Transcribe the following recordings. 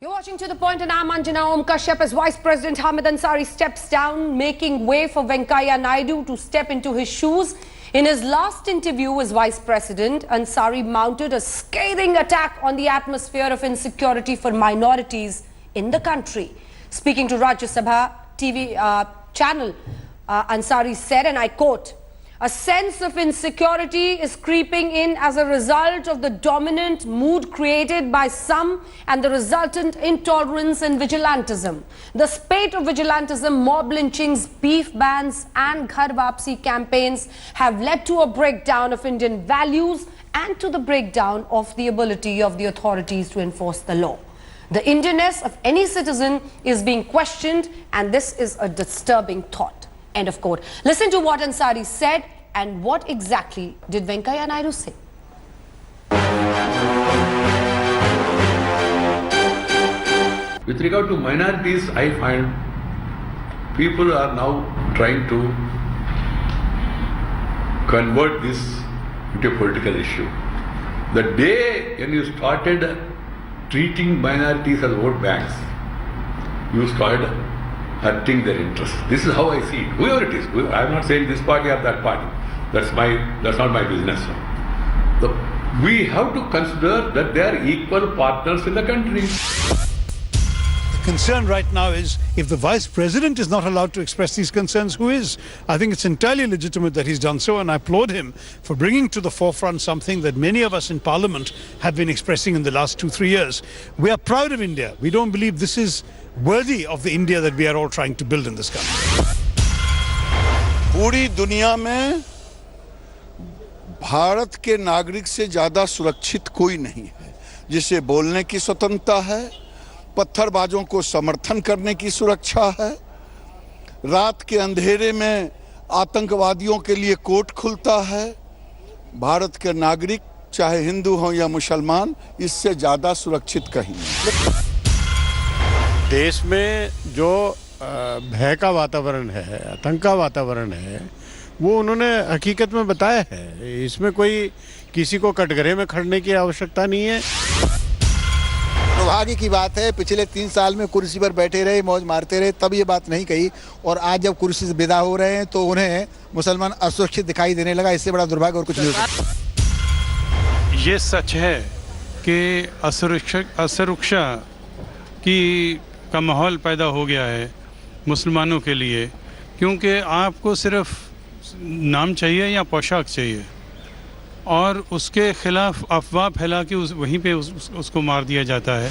You're watching To The Point and I'm Anjana. Om Kashyap as Vice President Hamid Ansari steps down, making way for Venkaiah Naidu to step into his shoes. In his last interview as Vice President, Ansari mounted a scathing attack on the atmosphere of insecurity for minorities in the country. Speaking to Rajya Sabha TV channel, Ansari said, and I quote, "A sense of insecurity is creeping in as a result of the dominant mood created by some and the resultant intolerance and vigilantism. The spate of vigilantism, mob lynchings, beef bans and Ghar Wapsi campaigns have led to a breakdown of Indian values and to the breakdown of the ability of the authorities to enforce the law. The Indianness of any citizen is being questioned, and this is a disturbing thought." End of quote. Listen to what Ansari said and what exactly did Venkaiah Naidu say. With regard to minorities, I find people are now trying to convert this into a political issue. The day when you started treating minorities as vote banks, you started hurting their interests. This is how I see it. Whoever it is, I am not saying this party or that party. That's not my business. We have to consider that they are equal partners in the country. The concern right now is if the Vice President is not allowed to express these concerns, who is? I think it's entirely legitimate that he's done so, and I applaud him for bringing to the forefront something that many of us in Parliament have been expressing in the last 2-3 years. We are proud of India. We don't believe this is worthy of the India that we are all trying to build in this country. पूरी दुनिया में भारत के नागरिक से ज़्यादा सुरक्षित कोई नहीं है, जिसे बोलने की स्वतंत्रता है, पत्थरबाजों को समर्थन करने की सुरक्षा है, रात के अंधेरे में आतंकवादियों के लिए कोर्ट खुलता है। भारत के नागरिक चाहे हिंदू हों या मुसलमान, इससे ज़्यादा सुरक्षित कहीं नहीं। देश में जो भय का वातावरण है, आतंक का वातावरण है, वो उन्होंने हकीकत में बताया है। इसमें कोई किसी को कटघरे में खड़ने की आवश्यकता नहीं है। दुर्भाग्य की बात है, पिछले 3 साल में कुर्सी पर बैठे रहे, मौज मारते रहे, तब ये बात नहीं कही, और आज जब कुर्सी से विदा हो रहे हैं तो उन्हें मुसलमान असुरक्षित दिखाई देने लगा। इससे बड़ा दुर्भाग्य और कुछ नहीं हो सकता। ये सच है कि असुरक्षा का माहौल पैदा हो गया है मुसलमानों के लिए, क्योंकि आपको सिर्फ नाम चाहिए या पोशाक चाहिए और उसके खिलाफ अफवाह फैला के वहीं पे उसको मार दिया जाता है।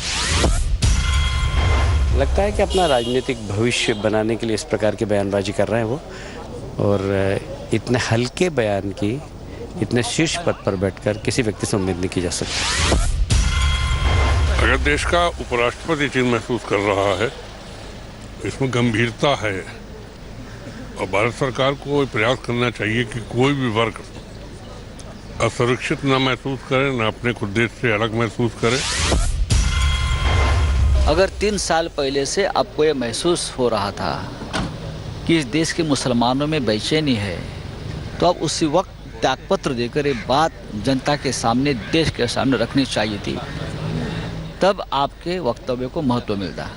लगता है कि अपना राजनीतिक भविष्य बनाने के लिए इस प्रकार की बयानबाजी कर रहे हैं वो, और इतने हल्के बयान की इतने शीर्ष पद पर बैठकर किसी व्यक्ति से उम्मीद नहीं की जा सकती। अगर देश का उपराष्ट्रपति चीज महसूस कर रहा है, इसमें गंभीरता है, और भारत सरकार को प्रयास करना चाहिए कि कोई भी वर्ग असुरक्षित न महसूस करे, न अपने खुद देश से अलग महसूस करे। अगर 3 साल पहले से आपको ये महसूस हो रहा था कि इस देश के मुसलमानों में बेचैनी है, तो अब उसी वक्त त्यागपत्र देकर ये बात जनता के सामने, देश के सामने रखनी चाहिए थी, तब आपके वक्तव्य को महत्व मिलता।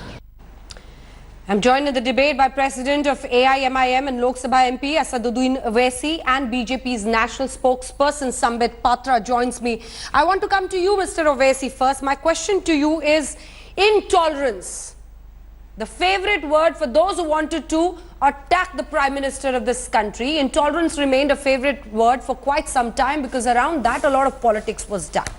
I'm joined in the debate by President of AIMIM and Lok Sabha MP Asaduddin Owaisi and BJP's national spokesperson Spate Patra joins me. I want to come to you, Mr. Owaisi, first. My question to you is intolerance, the favorite word for those who wanted to attack the Prime Minister of this country. Intolerance remained a favorite word for quite some time because around that a lot of politics was done.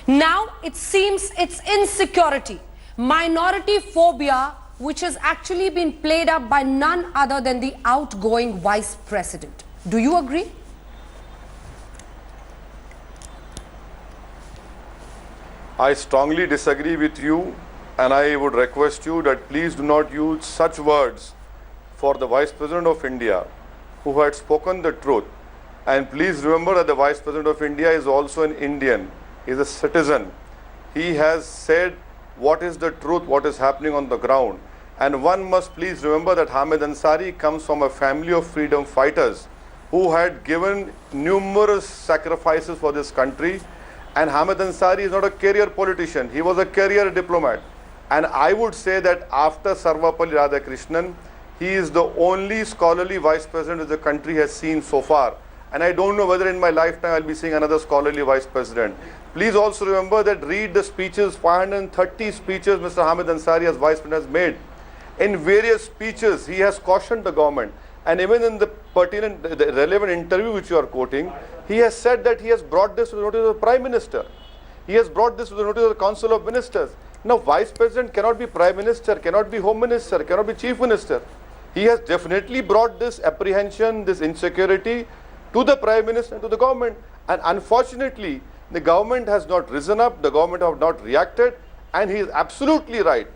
Now it seems it's insecurity, minority phobia, which has actually been played up by none other than the outgoing Vice President. Do you agree? I strongly disagree with you, and I would request you that please do not use such words for the Vice President of India who had spoken the truth. And please remember that the Vice President of India is also an Indian, is a citizen. He has said what is the truth, what is happening on the ground. And one must please remember that Hamid Ansari comes from a family of freedom fighters who had given numerous sacrifices for this country, And Hamid Ansari is not a career politician. He was a career diplomat. And I would say that after Sarvapalli Radhakrishnan, he is the only scholarly vice president that the country has seen so far. And I don't know whether in my lifetime I'll be seeing another scholarly vice president. Please also remember that read the speeches, 530 speeches Mr. Hamid Ansari as vice president has made. In various speeches, he has cautioned the government. And even in the pertinent, the relevant interview which you are quoting, he has said that he has brought this to the notice of the Prime Minister. He has brought this to the notice of the Council of Ministers. Now, Vice President cannot be Prime Minister, cannot be Home Minister, cannot be Chief Minister. He has definitely brought this apprehension, this insecurity to the Prime Minister and to the government. And unfortunately, the government has not risen up, the government have not reacted, and he is absolutely right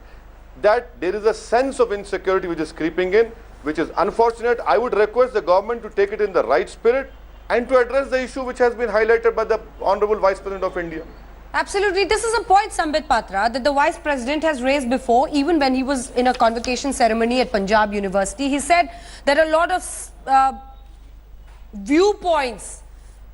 that there is a sense of insecurity which is creeping in, which is unfortunate. I would request the government to take it in the right spirit and to address the issue which has been highlighted by the Honorable Vice President of India. Absolutely. This is a point, Sambit Patra, that the Vice President has raised before, even when he was in a convocation ceremony at Punjab University. He said that a lot of viewpoints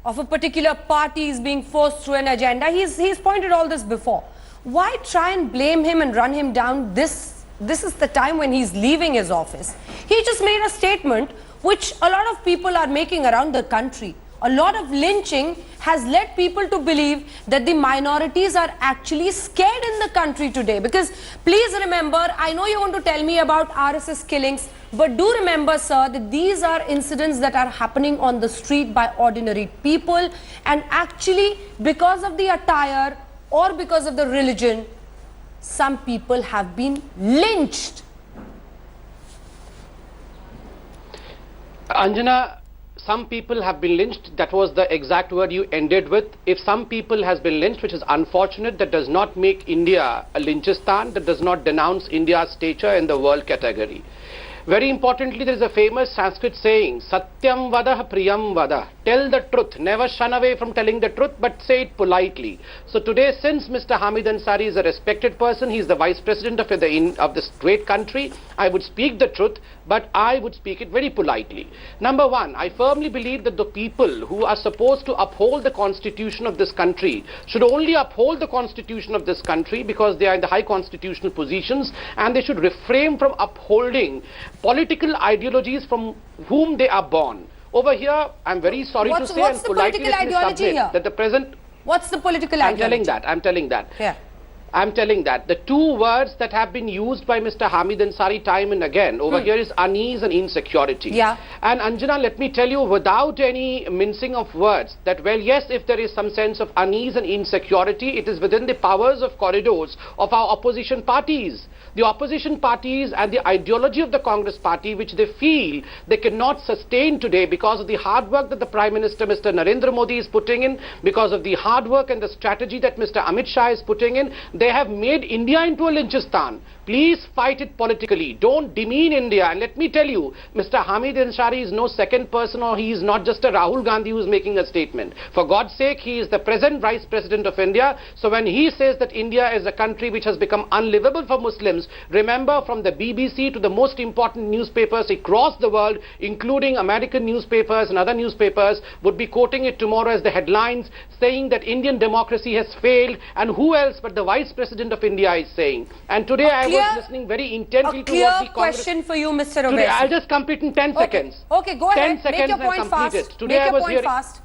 of a particular party is being forced through an agenda. He's pointed all this before. Why try and blame him and run him down? This is the time when he's leaving his office. He just made a statement which a lot of people are making around the country. A lot of lynching has led people to believe that the minorities are actually scared in the country today. Because please remember, I know you want to tell me about RSS killings, but do remember, sir, that these are incidents that are happening on the street by ordinary people, and actually because of the attire or because of the religion, some people have been lynched. Anjana, some people have been lynched. That was the exact word you ended with. If some people has been lynched, which is unfortunate, that does not make India a lynchistan, that does not denounce India's stature in the world category. Very importantly, there is a famous Sanskrit saying, Satyam vadah priyam vadah. Tell the truth. Never shun away from telling the truth, but say it politely. So today, since Mr. Hamid Ansari is a respected person, he is the Vice President of this great country, I would speak the truth, but I would speak it very politely. Number one, I firmly believe that the people who are supposed to uphold the constitution of this country should only uphold the constitution of this country because they are in the high constitutional positions, and they should refrain from upholding political ideologies from whom they are born. Over here, I'm very sorry to say, and politely let me submit that the present... What's the political ideology? I'm telling that. Yeah. I'm telling that. The two words that have been used by Mr. Hamid Ansari time and again over here is unease and insecurity. Yeah. And Anjana, let me tell you without any mincing of words that, well, yes, if there is some sense of unease and insecurity, it is within the powers of corridors of our opposition parties. The opposition parties and the ideology of the Congress party, which they feel they cannot sustain today because of the hard work that the Prime Minister, Mr. Narendra Modi, is putting in, because of the hard work and the strategy that Mr. Amit Shah is putting in, they have made India into a lynchistan. Please fight it politically. Don't demean India. And let me tell you, Mr. Hamid Ansari is no second person, or he is not just a Rahul Gandhi who is making a statement. For God's sake, he is the present Vice President of India. So when he says that India is a country which has become unlivable for Muslims, remember, from the BBC to the most important newspapers across the world, including American newspapers and other newspapers, would be quoting it tomorrow as the headlines, saying that Indian democracy has failed, and who else but the Vice President of India is saying. And today I was listening very intently to what the Congress... question for you, Mr. Owaisi. Today, I'll just complete in 10 seconds. Okay, go ahead. 10 seconds. Make your point fast. Today Make your point fast.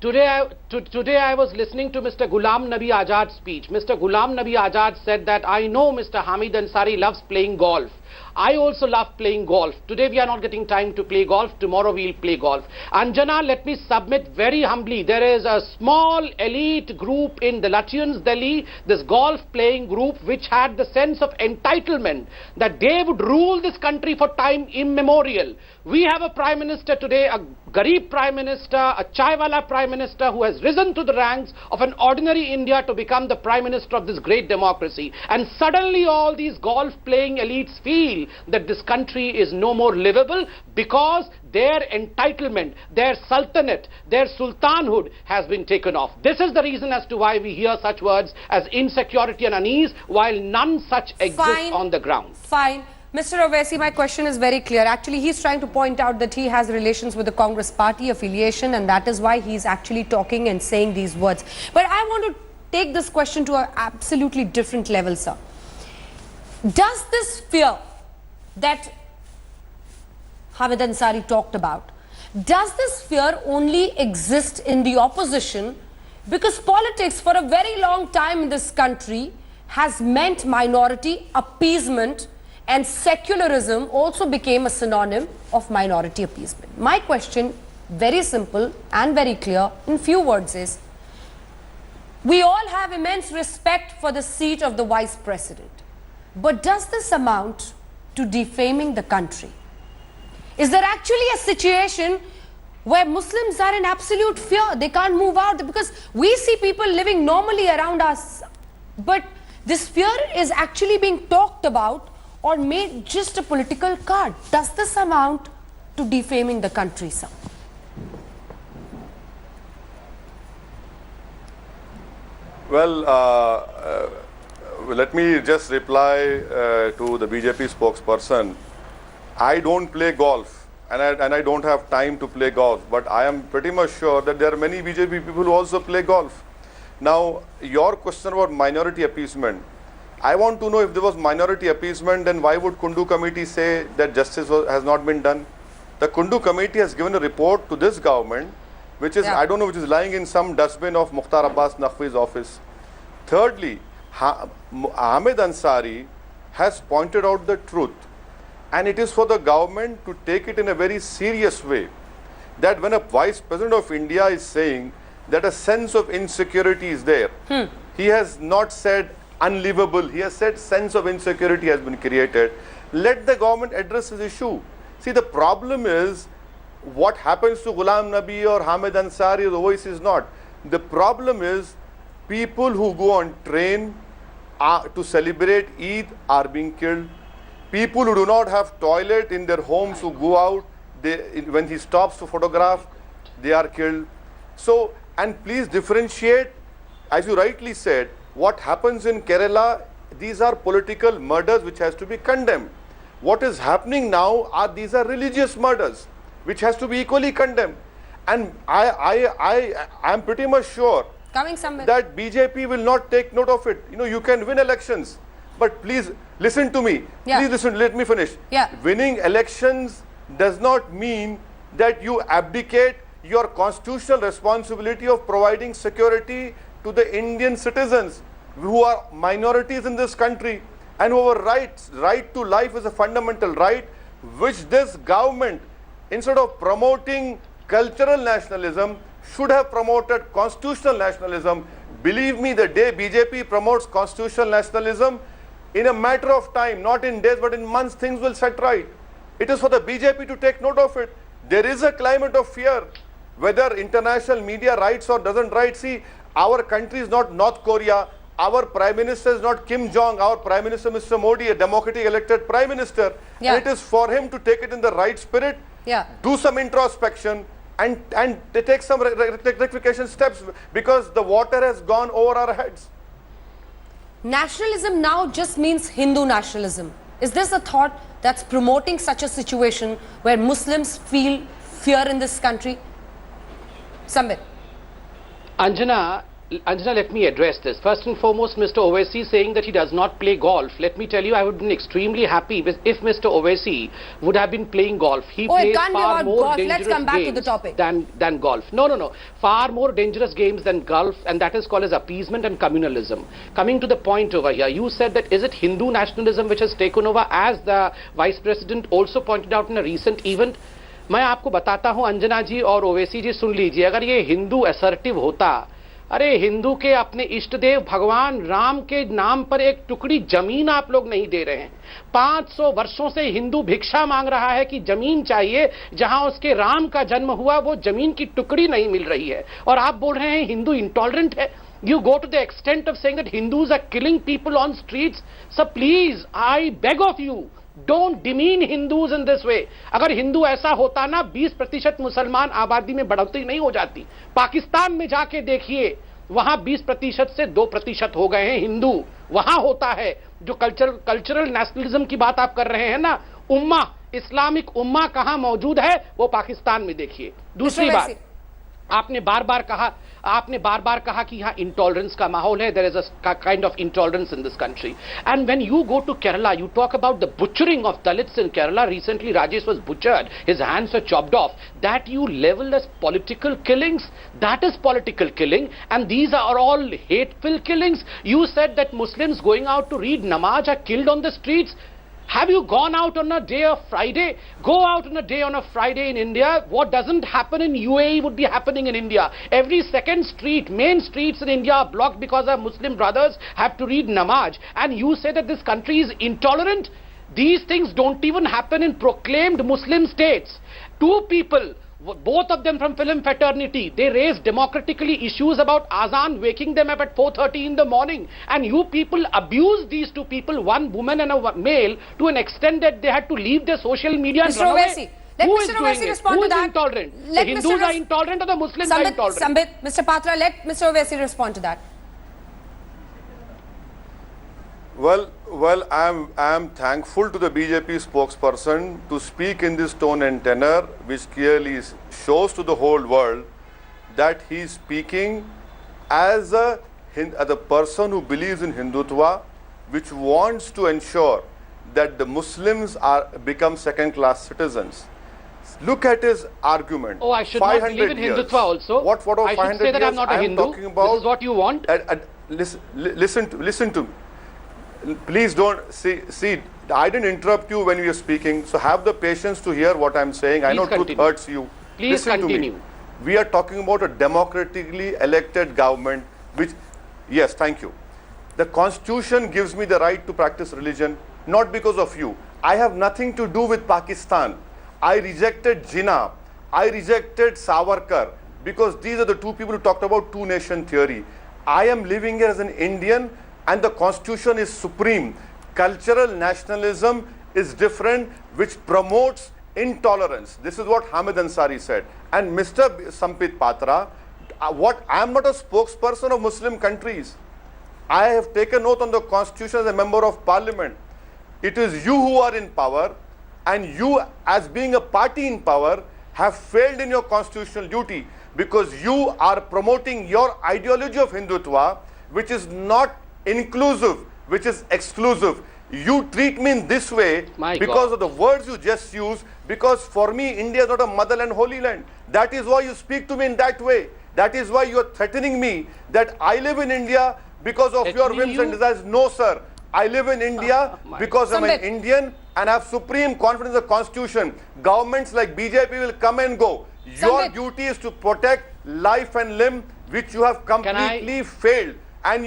Today I was listening to Mr. Ghulam Nabi Azad's speech. Mr. Ghulam Nabi Azad said that I know Mr. Hamid Ansari loves playing golf. I also love playing golf. Today we are not getting time to play golf. Tomorrow we will play golf. Anjana, let me submit very humbly. There is a small elite group in the Lutyens, Delhi, this golf playing group, which had the sense of entitlement that they would rule this country for time immemorial. We have a Prime Minister today, a Garib Prime Minister, a Chaiwala Prime Minister, who has risen to the ranks of an ordinary India to become the Prime Minister of this great democracy. And suddenly all these golf playing elites feel that this country is no more livable because their entitlement, their sultanate, their sultanhood has been taken off. This is the reason as to why we hear such words as insecurity and unease, while none such exist on the ground. Fine. Mr. Owaisi, my question is very clear. Actually, he's trying to point out that he has relations with the Congress party affiliation, and that is why he's actually talking and saying these words. But I want to take this question to an absolutely different level, sir. Does this fear that Hamid Ansari talked about, does this fear only exist in the opposition because politics for a very long time in this country has meant minority appeasement, and secularism also became a synonym of minority appeasement? My question, very simple and very clear in few words, is we all have immense respect for the seat of the Vice President, but does this amount to defaming the country? Is there actually a situation where Muslims are in absolute fear? They can't move out because we see people living normally around us, but this fear is actually being talked about or made just a political card. Does this amount to defaming the country, sir? Well, let me just reply to the BJP spokesperson. I don't play golf, and I don't have time to play golf, but I am pretty much sure that there are many BJP people who also play golf. Now, your question about minority appeasement, I want to know, if there was minority appeasement, then why would Kundu committee say that justice has not been done? The Kundu committee has given a report to this government, which is, I don't know, which is lying in some dustbin of Mukhtar Abbas Naqvi's office. Thirdly, Hamid Ansari has pointed out the truth, and it is for the government to take it in a very serious way, that when a Vice President of India is saying that a sense of insecurity is there, he has not said unlivable, he has said sense of insecurity has been created. Let the government address this issue. See, the problem is what happens to Ghulam Nabi or Hamid Ansari or Owaisi is not. The problem is people who go on train to celebrate Eid are being killed. People who do not have toilet in their homes, who go out, when he stops to photograph, they are killed. So, and please differentiate, as you rightly said, what happens in Kerala, these are political murders which has to be condemned. What is happening now these are religious murders which has to be equally condemned. And I am pretty much sure that BJP will not take note of it. You know, you can win elections, but please listen to me. Please listen, let me finish. Winning elections does not mean that you abdicate your constitutional responsibility of providing security to the Indian citizens who are minorities in this country and who have right to life is a fundamental right, which this government, instead of promoting cultural nationalism, should have promoted constitutional nationalism. Believe me, the day BJP promotes constitutional nationalism, in a matter of time, not in days but in months, things will set right. It is for the BJP to take note of it. There is a climate of fear, whether international media writes or doesn't write. See, our country is not North Korea. Our Prime Minister is not Kim Jong. Our Prime Minister, Mr. Modi, a democratically elected Prime Minister. And it is for him to take it in the right spirit, do some introspection, and take some rectification steps, because the water has gone over our heads. Nationalism now just means Hindu nationalism. Is this a thought that's promoting such a situation where Muslims feel fear in this country? Samir. Anjana, let me address this. First and foremost, Mr. Owaisi saying that he does not play golf. Let me tell you, I would have been extremely happy if Mr. Owaisi would have been playing golf. He plays far more dangerous games than golf. No. Far more dangerous games than golf, and that is called as appeasement and communalism. Coming to the point over here, you said that is it Hindu nationalism which has taken over, as the Vice President also pointed out in a recent event. मैं आपको बताता हूं, अंजना जी और ओवैसी जी सुन लीजिए, अगर ये Hindu assertive होता, अरे हिंदू के अपने इष्ट देव भगवान राम के नाम पर एक टुकड़ी जमीन आप लोग नहीं दे रहे हैं। 500 वर्षों से हिंदू भिक्षा मांग रहा है कि जमीन चाहिए, जहां उसके राम का जन्म हुआ वो जमीन की टुकड़ी नहीं मिल रही है, और आप बोल रहे हैं हिंदू इंटॉलरेंट है। You go to the extent of saying that Hindus are killing people on streets. So please, I beg of you, don't demean Hindus in this way. अगर हिंदू ऐसा होता ना, 20% मुसलमान आबादी में बढ़ोतरी नहीं हो जाती। पाकिस्तान में जाके देखिए, वहां 20% से 2% हो गए हैं हिंदू। वहां होता है जो कल्चरल नेशनलिज्म की बात आप कर रहे हैं ना, उम्मा, इस्लामिक उम्मा कहां मौजूद है, वो पाकिस्तान में देखिए। दूसरी बात, आपने बार बार कहा, आपने बार बार कहा कि यहाँ इंटॉलरेंस का माहौल है, there is a kind of intolerance in this country. And when you go to Kerala, you talk about the butchering of Dalits in Kerala. Recently Rajesh was butchered, his hands were chopped off. That you level as political killings, that is political killing, and these are all hateful killings. You said that Muslims going out to read namaz are killed on the streets. Have you gone out on a day of Friday? Go out on a day on a Friday in India. What doesn't happen in UAE would be happening in India. Every second street, main streets in India are blocked because our Muslim brothers have to read namaz. And you say that this country is intolerant? These things don't even happen in proclaimed Muslim states. Two people, both of them from film fraternity, they raise democratically issues about azan, waking them up at 4:30 in the morning, and you people abuse these two people, one woman and a male, to an extent that they had to leave their social media and run away. Let Who Mr. is Owaisi doing it? respond Who to is that. intolerant? Let The Hindus are intolerant or the Muslims are intolerant? Sambit, Mr. Patra, let Mr. Owaisi respond to that. Well, I am thankful to the BJP spokesperson to speak in this tone and tenor, which clearly shows to the whole world that he is speaking as a person who believes in Hindutva, which wants to ensure that the Muslims become second-class citizens. Look at his argument. Oh, I should not believe in Hindutva also. What of I 500 should say that years? I'm not a Hindu. This is what you want. Listen to me. Please don't see. I didn't interrupt you when you were speaking, so have the patience to hear what I'm saying. I know truth hurts you. Please continue. To me. We are talking about a democratically elected government, which, yes, thank you. The Constitution gives me the right to practice religion, not because of you. I have nothing to do with Pakistan. I rejected Jinnah. I rejected Savarkar, because these are the two people who talked about two-nation theory. I am living here as an Indian, and the Constitution is supreme. Cultural nationalism is different, which promotes intolerance. This is what Hamid Ansari said. And Mr. Sampit Patra, I am not a spokesperson of Muslim countries. I have taken oath on the Constitution as a member of Parliament. It is you who are in power, and you, as being a party in power, have failed in your constitutional duty, because you are promoting your ideology of Hindutva, which is not inclusive, which is exclusive. You treat me in this way because of the words you just used, because for me India is not a motherland, holy land. That is why you speak to me in that way. That is why you are threatening me that I live in India because of your whims and desires. No, sir. I live in India because I'm an Indian and have supreme confidence in the Constitution. Governments like BJP will come and go. Your duty is to protect life and limb, which you have completely failed. And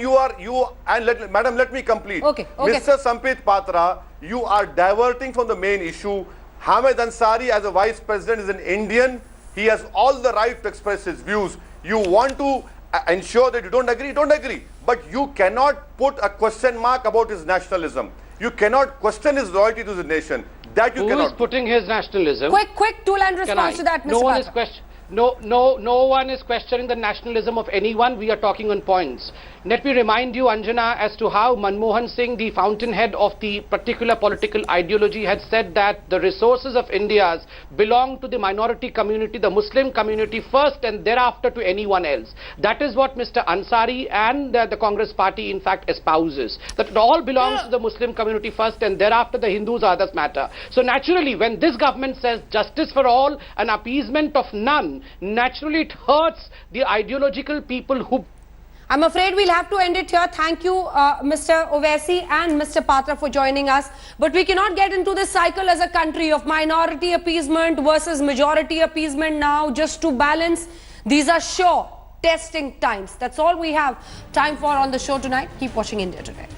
madam, let me complete. Okay. Mr. Sampit Patra, you are diverting from the main issue. Hamid Ansari, as a vice president, is an Indian. He has all the right to express his views. You want to ensure that you don't agree. But you cannot put a question mark about his nationalism. You cannot question his loyalty to the nation. That you cannot. Who is putting his nationalism? Quick two-line response to that, Mr. Patra. No one is questioning the nationalism of anyone. We are talking on points. Let me remind you, Anjana, as to how Manmohan Singh, the fountainhead of the particular political ideology, had said that the resources of India belong to the minority community, the Muslim community first, and thereafter to anyone else. That is what Mr. Ansari and the Congress party in fact espouses. That it all belongs to the Muslim community first, and thereafter the Hindus others matter. So naturally, when this government says justice for all and appeasement of none, naturally it hurts the ideological people who... I'm afraid we'll have to end it here. Thank you, Mr. Owaisi and Mr. Patra, for joining us. But we cannot get into this cycle as a country of minority appeasement versus majority appeasement now, just to balance. These are sure testing times. That's all we have time for on the show tonight. Keep watching India Today.